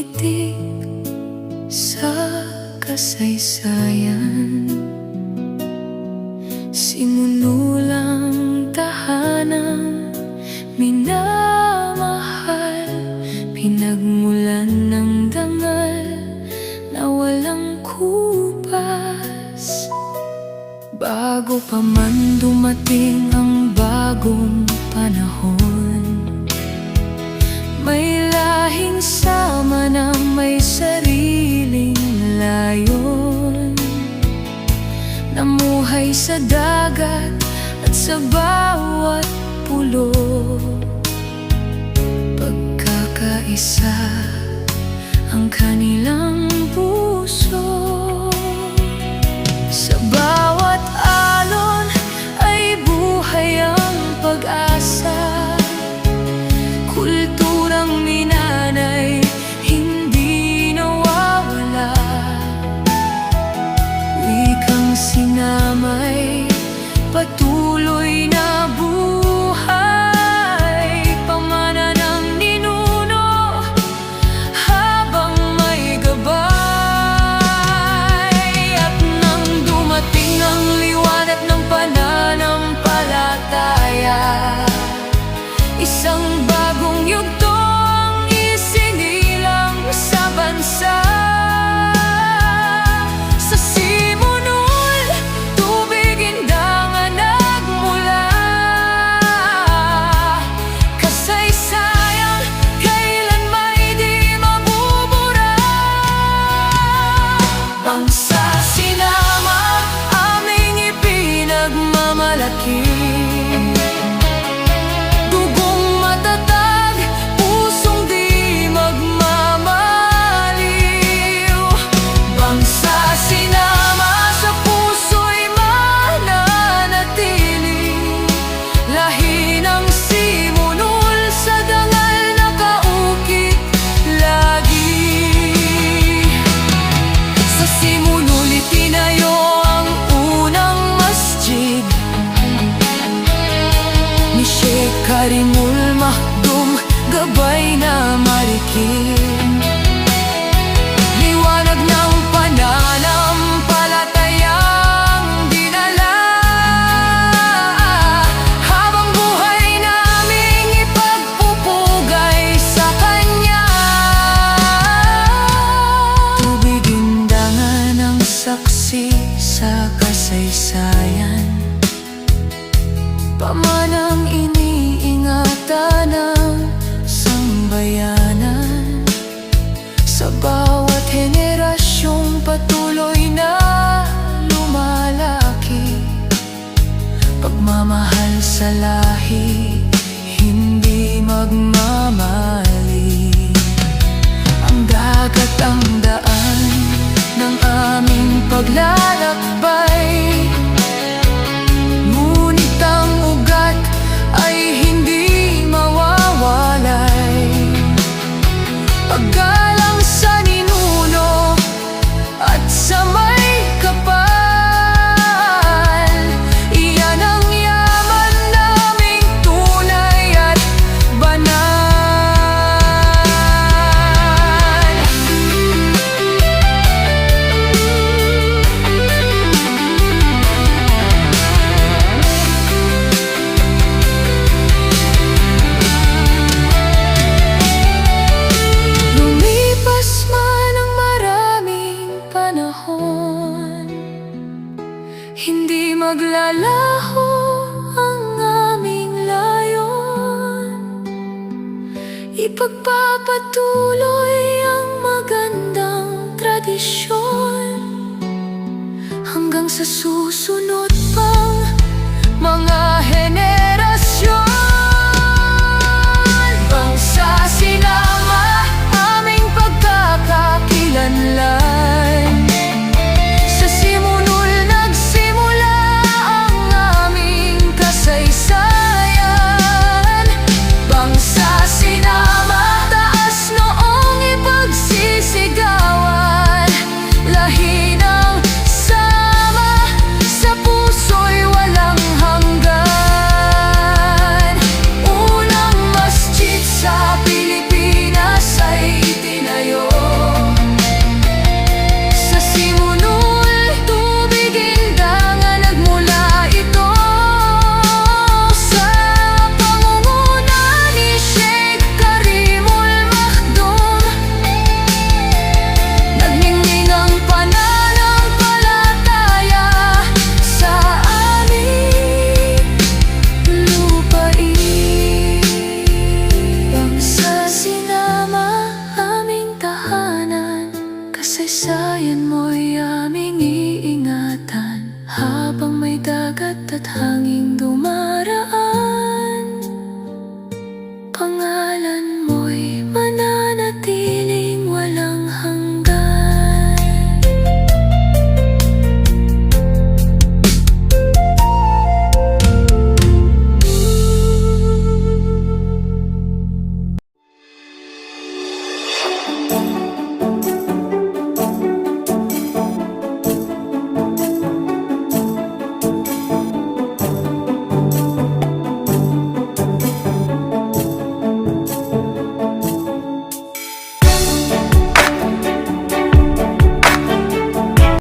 tumitik sa kasaysayan. Simunulang tahanan, minamahal, pinagmulan ng dangal na walang kupas. Bago pa man dumating ang bagong panahon, may lahing sama na may sariling layon, namuhay sa dagat at sa bawat pulo. Pagkakaisa ang kanilang puso. Sa bawat alon ay buhay ang pag-asa. Kulturang minanay, hindi nawawala. Wikang sinamay, patuloy na buhay. Pamana ng ninuno habang may gabay. At nang dumating ang liwanag ng pananampalataya, isang bagong yugto ang isinilang sa bansa. Sa simunol, tubig indangan nagmula. Kasaysayan, kailan may di mabubura. Bangsa sinama, aming ipinagmamalaki. Karimul Mahdum, gabay na marikin. Liwanag ng pananampalatayang dinala. Habang buhay naming ipagpupugay sa Kanya. Tubig indangan ang saksi sa kasaysayan. Pamanang iniingatan ng sambayanan. Sa bawat henerasyong patuloy na lumalaki. Pagmamahal sa lahi, hindi magmamali. Ang dagat ang daan ng aming paglalakbay. Ngunit ang ugat ay hindi mawawalay. Paggalang sa ninuno at sa may kapal, iyan ang yaman naming tunay at banal. Hindi maglalaho ang aming layon. Ipagpapatuloy ang magandang tradisyon hanggang sa susunod pang mga henerasyon. Bangsa sinama, aming pagkakakilanlan. Sa simunol nagsimula ang aming kasaysayan. Bangsa sinama, taas noong dagat at hanging dumaan.